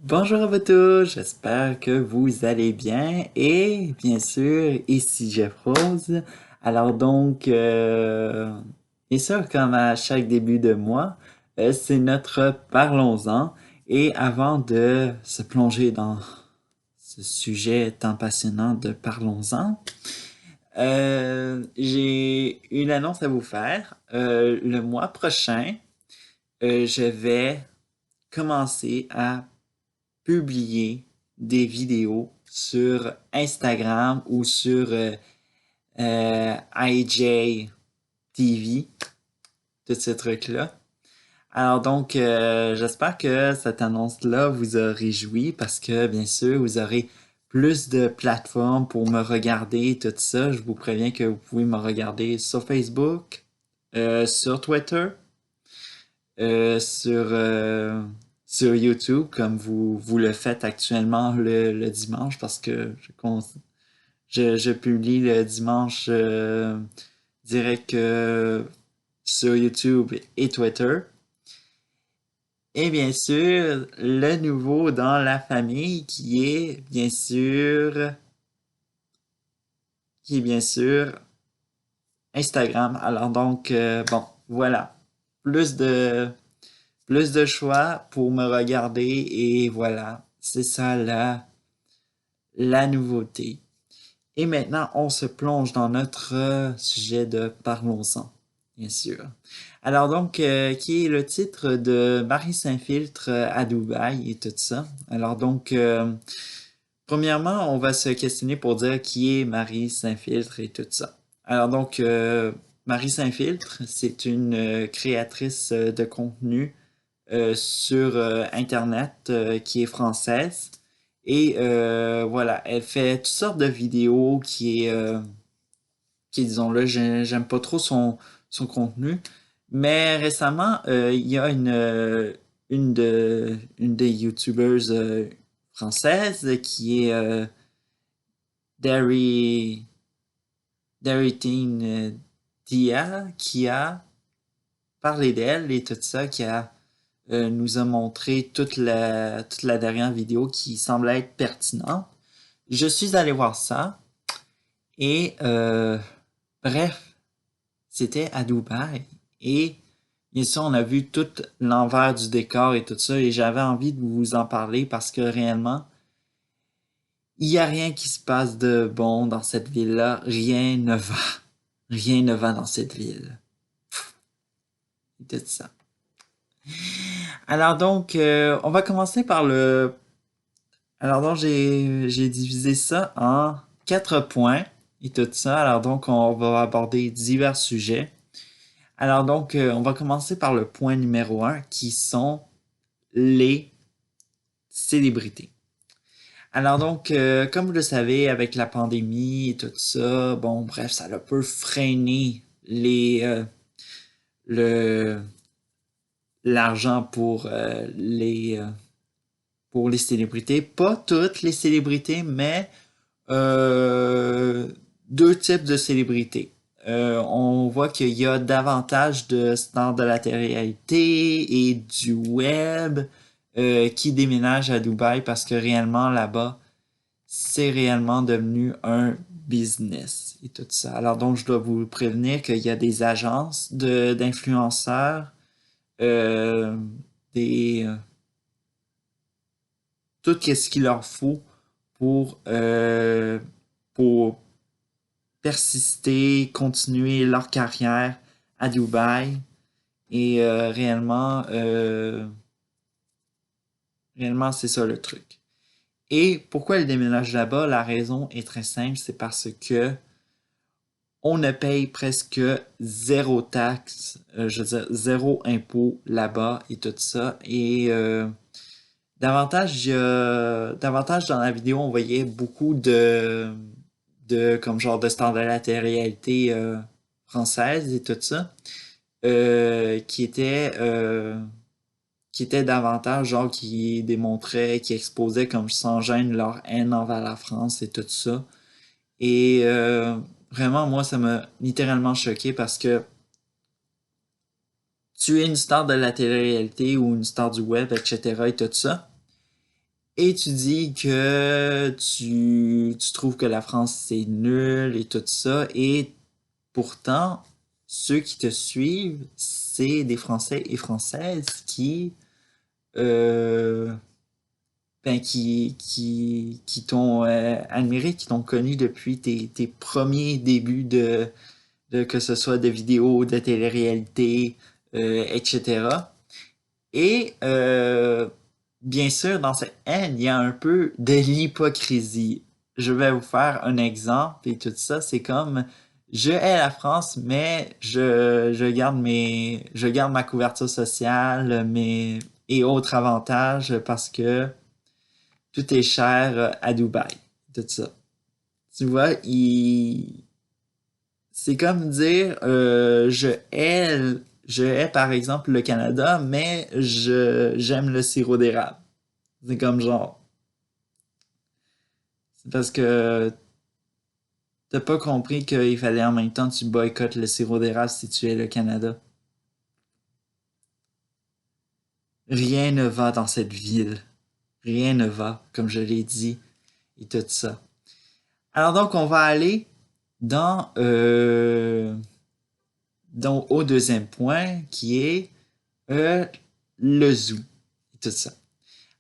Bonjour à vous tous, j'espère que vous allez bien et bien sûr, ici Jeff Rose. Alors donc, bien sûr, comme à chaque début de mois, c'est notre Parlons-en. Et avant de se plonger dans ce sujet tant passionnant de Parlons-en, j'ai une annonce à vous faire. Le mois prochain, je vais commencer à publier des vidéos sur Instagram ou sur IGTV, tous ces trucs-là. Alors donc, j'espère que cette annonce-là vous a réjoui parce que, bien sûr, vous aurez plus de plateformes pour me regarder et tout ça. Je vous préviens que vous pouvez me regarder sur Facebook, sur Twitter, euh, sur, euh, sur YouTube, comme vous le faites actuellement le dimanche, parce que je publie le dimanche direct sur YouTube et Twitter. Et bien sûr, le nouveau dans la famille qui est bien sûr Instagram. Alors donc, bon, voilà. Plus de, plus de choix pour me regarder et voilà, c'est ça la nouveauté. Et maintenant, on se plonge dans notre sujet de Parlons-en, bien sûr. Alors donc, qui est le titre de Marie s'infiltre à Dubaï et tout ça. Alors donc, premièrement, on va se questionner pour dire qui est Marie s'infiltre et tout ça. Alors donc, Marie s'infiltre, c'est une créatrice de contenu sur Internet qui est française. Et voilà, elle fait toutes sortes de vidéos qui disons-le, j'aime pas trop son contenu. Mais récemment, il y a une des YouTubers françaises qui est Dari, Teen Dia, qui a parlé d'elle et tout ça, qui a nous a montré toute la dernière vidéo qui semblait être pertinente. Je suis allé voir ça et bref, c'était à Dubaï et bien sûr on a vu tout l'envers du décor et tout ça et j'avais envie de vous en parler parce que réellement il n'y a rien qui se passe de bon dans cette ville-là, rien ne va. Rien ne va dans cette ville. Tout ça. Alors donc, on va commencer par le Alors donc j'ai divisé ça en 4 points et tout ça. Alors donc on va aborder divers sujets. Alors donc on va commencer par le point numéro un qui sont les célébrités. Alors donc comme vous le savez avec la pandémie et tout ça, bon bref ça a un peu freiné le l'argent pour les célébrités. Pas toutes les célébrités, mais euh, deux types de célébrités. On voit qu'il y a davantage de stars de la télé-réalité et du web qui déménagent à Dubaï parce que réellement là-bas, c'est réellement devenu un business et tout ça. Alors donc, je dois vous prévenir qu'il y a des agences d'influenceurs, euh, des tout ce qu'il leur faut pour, euh, pour persister, continuer leur carrière à Dubaï. Et réellement, c'est ça le truc. Et pourquoi ils déménagent là-bas? La raison est très simple, c'est parce que on ne paye presque zéro taxe, je veux dire zéro impôt là-bas et tout ça. Et davantage dans la vidéo, on voyait beaucoup de comme genre de stars de la télé-réalité française et tout ça, euh, qui était euh, qui était davantage genre qui démontrait, qui exposait comme sans gêne leur haine envers la France et tout ça. Et vraiment, moi, ça m'a littéralement choqué parce que tu es une star de la télé-réalité ou une star du web, etc. et tout ça. et tu dis que tu trouves que la France c'est nul et tout ça, et pourtant, ceux qui te suivent, c'est des Français et Françaises euh, qui t'ont admiré, qui t'ont connu depuis tes premiers débuts de que ce soit de vidéos, de télé-réalité, etc. Et bien sûr, dans cette haine, il y a un peu de l'hypocrisie. Je vais vous faire un exemple et tout ça. C'est comme je hais la France, mais je garde ma couverture sociale, et autres avantages parce que tout est cher à Dubaï. Tout ça. Tu vois, c'est comme dire je hais par exemple le Canada, mais j'aime le sirop d'érable. C'est comme genre c'est parce que t'as pas compris qu'il fallait en même temps que tu boycottes le sirop d'érable si tu es le Canada. Rien ne va dans cette ville. Rien ne va, comme je l'ai dit, et tout ça. Alors donc on va aller dans au deuxième point qui est euh, le zoo et tout ça.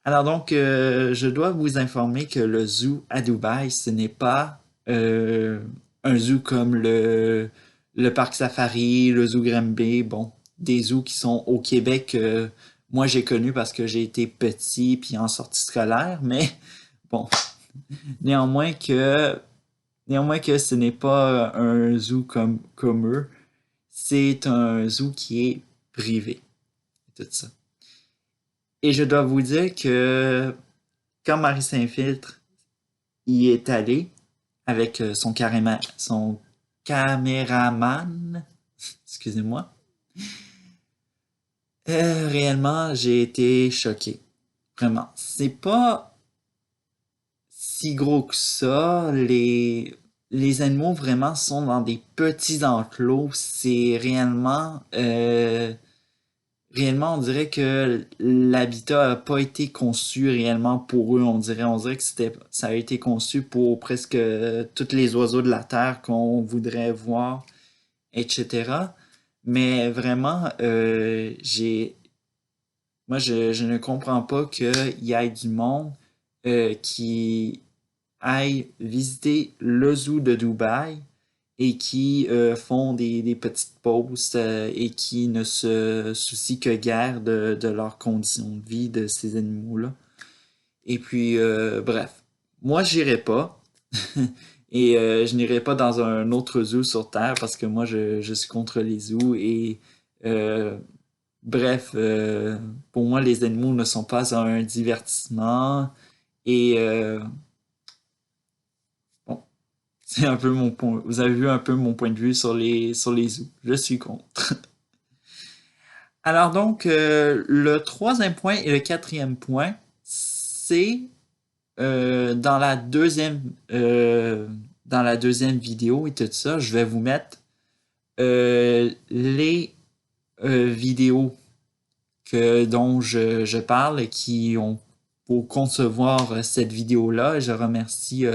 Alors donc, je dois vous informer que le zoo à Dubaï, ce n'est pas un zoo comme le parc Safari, le zoo Granby, bon, des zoos qui sont au Québec. Moi, j'ai connu parce que j'ai été petit puis en sortie scolaire, mais bon, néanmoins que néanmoins que ce n'est pas un zoo comme eux, c'est un zoo qui est privé, tout ça. Et je dois vous dire que quand Marie Saint-Filtre y est allé avec son caméraman, excusez-moi, réellement, j'ai été choqué. Vraiment. C'est pas si gros que ça. Les animaux vraiment sont dans des petits enclos. C'est réellement, on dirait que l'habitat a pas été conçu réellement pour eux. On dirait que ça a été conçu pour presque tous les oiseaux de la terre qu'on voudrait voir, etc. Mais vraiment, moi, je ne comprends pas qu'il y ait du monde qui aille visiter le zoo de Dubaï et qui font des petites pauses et qui ne se soucient que guère de leurs conditions de vie de ces animaux-là. Et puis, bref, moi, j'irai pas. Et je n'irai pas dans un autre zoo sur Terre parce que moi, je suis contre les zoos. Et euh, bref, pour moi, les animaux ne sont pas un divertissement. Et bon, c'est un peu mon point. Vous avez vu un peu mon point de vue sur les zoos. Je suis contre. Alors donc, le troisième point et le quatrième point, c'est dans la deuxième vidéo et tout ça, je vais vous mettre les vidéos dont je parle et qui ont pour concevoir cette vidéo-là. Je remercie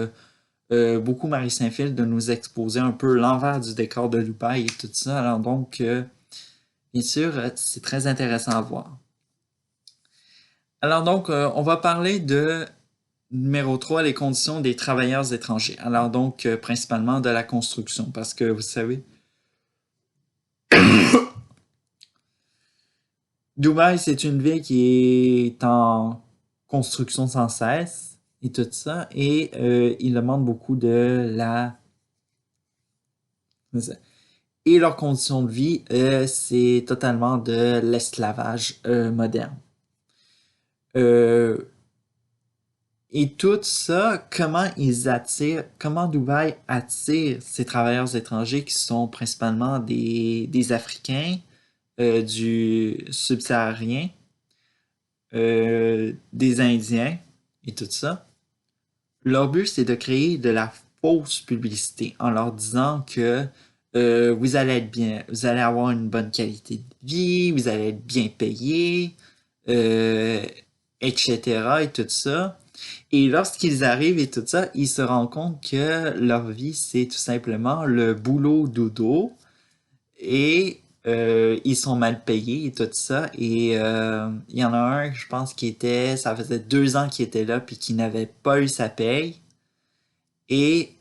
beaucoup Marie Saint-Phil de nous exposer un peu l'envers du décor de Dubaï et tout ça. Alors donc, bien sûr, c'est très intéressant à voir. Alors donc, on va parler de numéro 3, les conditions des travailleurs étrangers. Alors donc, principalement de la construction, parce que vous savez, Dubaï, c'est une ville qui est en construction sans cesse et tout ça, et il demande beaucoup de la... Et leurs conditions de vie, c'est totalement de l'esclavage moderne. Euh, et tout ça, comment Dubaï attire ces travailleurs étrangers qui sont principalement des Africains du subsaharien, des Indiens et tout ça. Leur but, c'est de créer de la fausse publicité en leur disant que vous allez être bien, vous allez avoir une bonne qualité de vie, vous allez être bien payé, euh, etc. et tout ça. Et lorsqu'ils arrivent et tout ça, ils se rendent compte que leur vie, c'est tout simplement le boulot dodo et ils sont mal payés et tout ça. Et il y en a un, je pense, ça faisait 2 ans qu'il était là puis qui n'avait pas eu sa paye. Et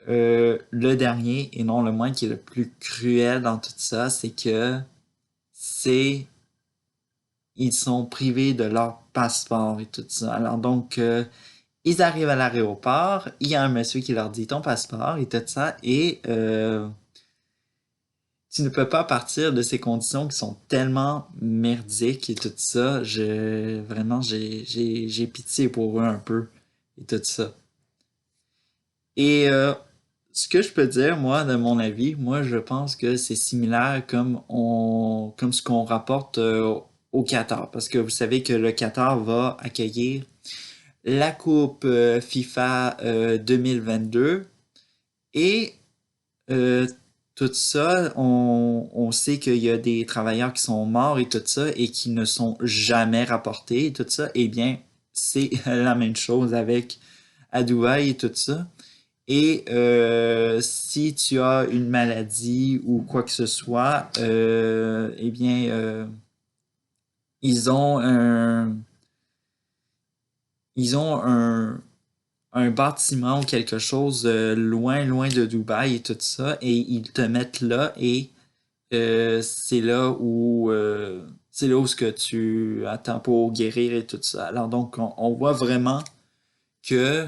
le dernier, et non le moins, qui est le plus cruel dans tout ça, c'est que c'est ils sont privés de leur passeport et tout ça. Alors donc, ils arrivent à l'aéroport, il y a un monsieur qui leur dit ton passeport et tout ça, et tu ne peux pas partir de ces conditions qui sont tellement merdiques et tout ça. Vraiment, j'ai pitié pour eux un peu et tout ça. Et ce que je peux dire, moi, de mon avis, moi, je pense que c'est similaire comme ce qu'on rapporte au Qatar. Parce que vous savez que le Qatar va accueillir la Coupe FIFA 2022 et euh, tout ça, on sait qu'il y a des travailleurs qui sont morts et tout ça et qui ne sont jamais rapportés et tout ça. Eh bien, c'est la même chose avec à Dubaï et tout ça. Et si tu as une maladie ou quoi que ce soit, eh bien, ils ont un, ils ont un bâtiment ou quelque chose loin, loin de Dubaï et tout ça, et ils te mettent là et c'est là où ce que tu attends pour guérir et tout ça. Alors donc, on voit vraiment que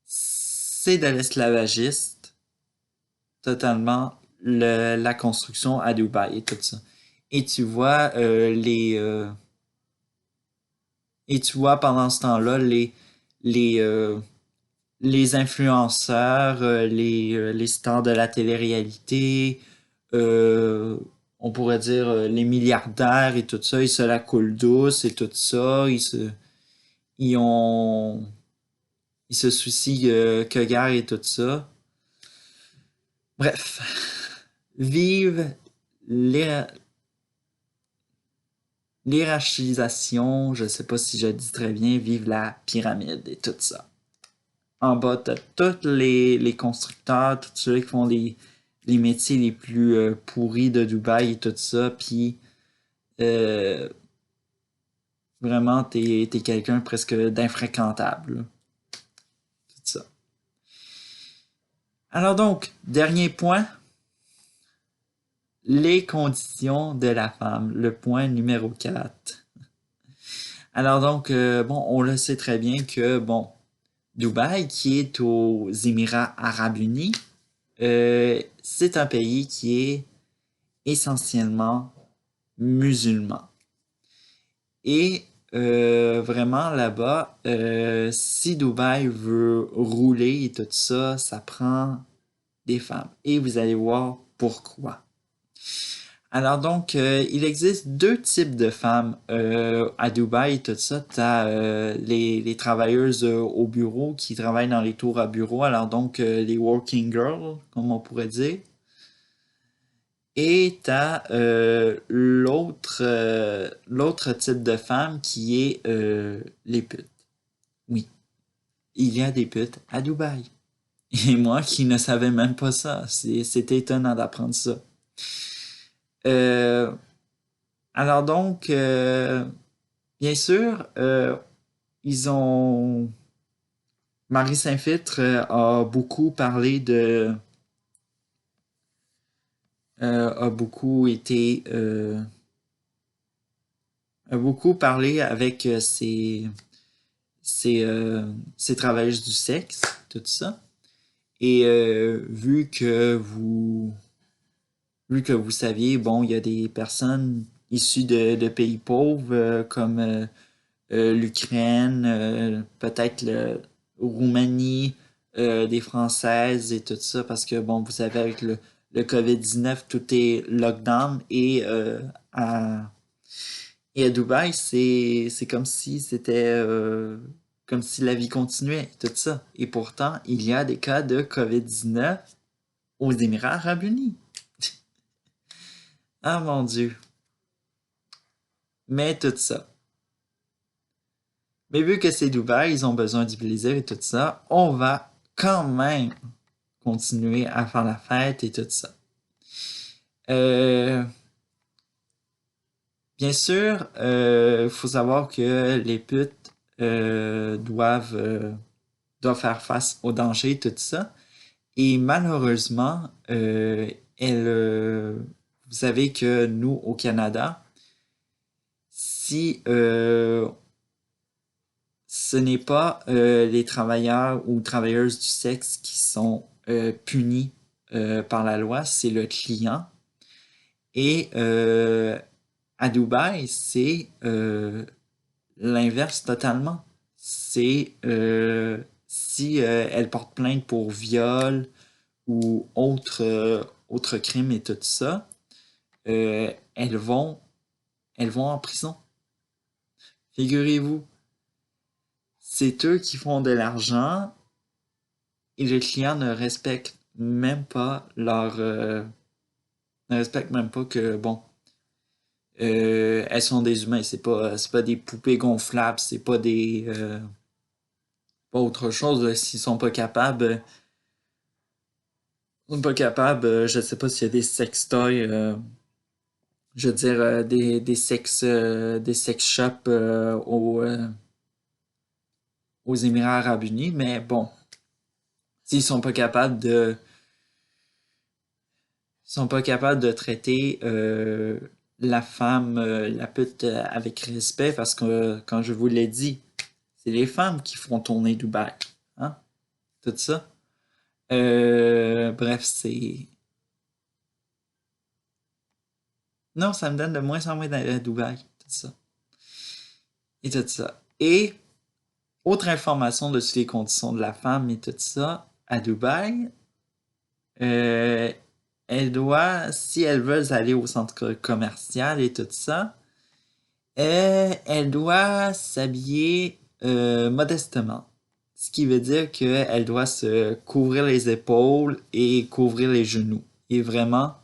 c'est de l'esclavagisme totalement la construction à Dubaï et tout ça. Et tu vois et tu vois pendant ce temps-là les les influenceurs, les stars de la télé-réalité, euh, on pourrait dire les milliardaires et tout ça, ils se la coulent douce et tout ça, ils ont ils se soucient que guerre et tout ça. Bref, vive l'hé- l'hierarchisation, je sais pas si je dis très bien, vive la pyramide et tout ça. En bas, t'as tous les constructeurs, tous ceux qui font les métiers les plus pourris de Dubaï et tout ça, puis euh, vraiment, t'es quelqu'un presque d'infréquentable, là. Tout ça. Alors donc, dernier point, les conditions de la femme, le point numéro 4. Alors donc, bon, on le sait très bien que, bon, Dubaï, qui est aux Émirats arabes unis, c'est un pays qui est essentiellement musulman. Et vraiment là-bas, si Dubaï veut rouler et tout ça, ça prend des femmes. Et vous allez voir pourquoi. Alors donc, il existe deux types de femmes à Dubaï, tout ça. Tu as les travailleuses au bureau qui travaillent dans les tours à bureau, alors donc les working girls, comme on pourrait dire. Et tu as l'autre type de femme qui est les putes. Oui, il y a des putes à Dubaï. Et moi qui ne savais même pas ça, c'était étonnant d'apprendre ça. Euh, alors donc, bien sûr, ils ont... Marie Saint-Filtre a beaucoup parlé a beaucoup été... a beaucoup parlé avec ses travailleuses du sexe, tout ça. Et vu que vous saviez, bon, il y a des personnes issues de pays pauvres comme l'Ukraine, peut-être le Roumanie, des Françaises et tout ça, parce que bon, vous savez, avec le COVID-19, tout est lockdown et à Dubaï, c'est comme si c'était comme si la vie continuait, tout ça. Et pourtant, il y a des cas de COVID-19 aux Émirats arabes unis. Ah mon Dieu. Mais tout ça. Mais vu que c'est Dubaï, ils ont besoin du plaisir et tout ça, on va quand même continuer à faire la fête et tout ça. Euh, Bien sûr, il faut savoir que les putes doivent faire face au danger et tout ça. Et malheureusement, elles, vous savez que nous, au Canada, si ce n'est pas les travailleurs ou travailleuses du sexe qui sont punis par la loi, c'est le client. Et à Dubaï, c'est l'inverse totalement. C'est si elle porte plainte pour viol ou autre crime et tout ça, euh, elles vont, elles vont en prison. Figurez-vous, c'est eux qui font de l'argent et le client ne respecte même pas ne respecte même pas que bon, elles sont des humains, c'est pas des poupées gonflables, c'est pas pas autre chose. S'ils sont pas capables, je sais pas s'il y a des sextoys, je veux dire des sex shops aux Émirats Arabes Unis, mais bon, s'ils sont pas capables de traiter la femme, la pute avec respect, parce que quand je vous l'ai dit, c'est les femmes qui font tourner Dubaï, hein, tout ça. Bref, c'est non, ça me donne de moins en moins d'aller à Dubaï, tout ça et tout ça. Et autre information dessus les conditions de la femme et tout ça à Dubaï, euh, elle doit, si elle veut aller au centre commercial et tout ça, elle doit s'habiller modestement. Ce qui veut dire qu'elle doit se couvrir les épaules et couvrir les genoux. Et vraiment,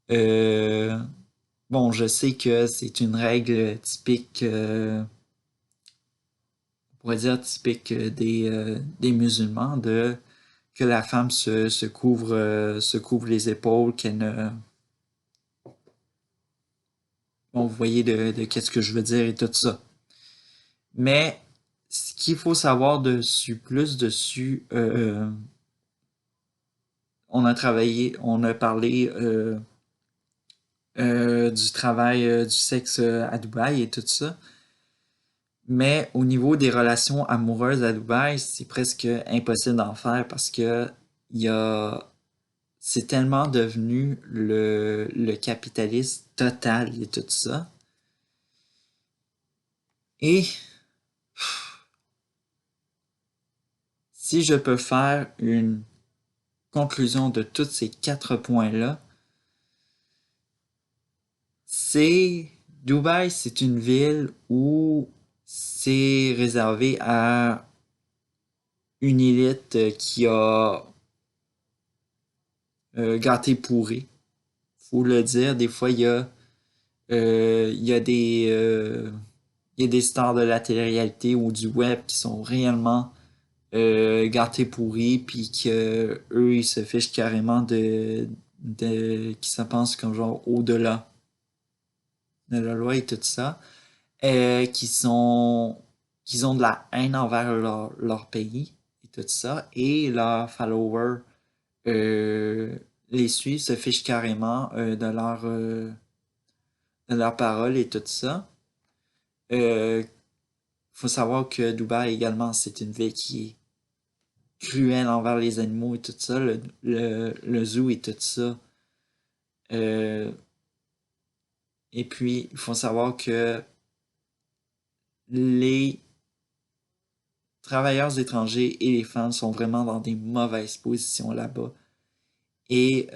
euh, bon, je sais que c'est une règle typique, on pourrait dire typique des musulmans, de que la femme se couvre les épaules, qu'elle ne... Bon, vous voyez de qu'est-ce que je veux dire et tout ça. Mais ce qu'il faut savoir plus dessus, on a parlé du travail du sexe à Dubaï et tout ça. Mais au niveau des relations amoureuses à Dubaï, c'est presque impossible d'en faire parce que il y a, c'est tellement devenu le capitalisme total et tout ça. Et si je peux faire une conclusion de tous ces 4 points-là, c'est Dubaï, c'est une ville où c'est réservé à une élite qui a gâté pourri. Faut le dire, des fois il y a il y a des stars de la télé-réalité ou du web qui sont réellement gâtés pourris, puis que eux ils se fichent carrément qui se pensent comme genre au-delà de la loi et tout ça, qui sont qui ont de la haine envers leur pays et tout ça, et leurs followers les suivent, se fichent carrément de leurs paroles et tout ça. Euh, faut savoir que Dubaï également, c'est une ville qui est cruelle envers les animaux et tout ça, le zoo et tout ça. Euh, et puis, il faut savoir que les travailleurs étrangers et les femmes sont vraiment dans des mauvaises positions là-bas. Et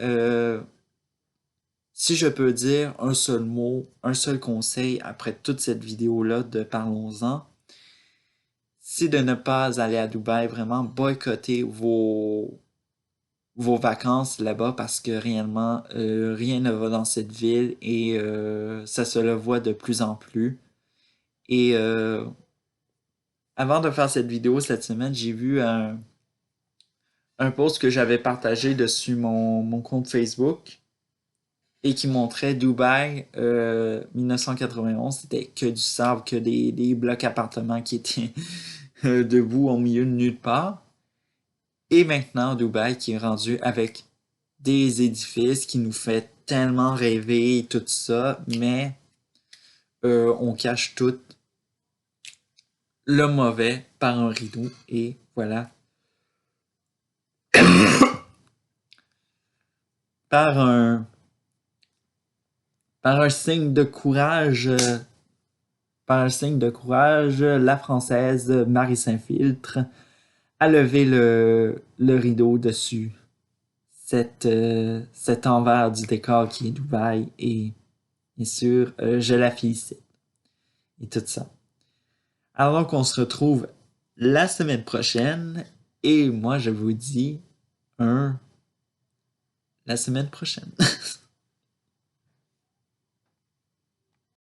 si je peux dire un seul mot, un seul conseil après toute cette vidéo-là de Parlons-en, c'est de ne pas aller à Dubaï, vraiment boycotter vos vacances là-bas parce que réellement, rien ne va dans cette ville et ça se le voit de plus en plus. Et avant de faire cette vidéo cette semaine, j'ai vu un post que j'avais partagé dessus mon compte Facebook et qui montrait Dubaï 1991. C'était que du sable, que des blocs appartements qui étaient debout au milieu de nulle part. Et maintenant, Dubaï qui est rendu avec des édifices qui nous fait tellement rêver et tout ça, mais on cache tout le mauvais par un rideau et voilà. par un par un signe de courage par un signe de courage, la Française Marie Saint-Filtre a levé le rideau dessus cet envers du décor qui est Dubaï et bien sûr, je la félicite et tout ça. Alors qu'on se retrouve la semaine prochaine et moi je vous dis la semaine prochaine.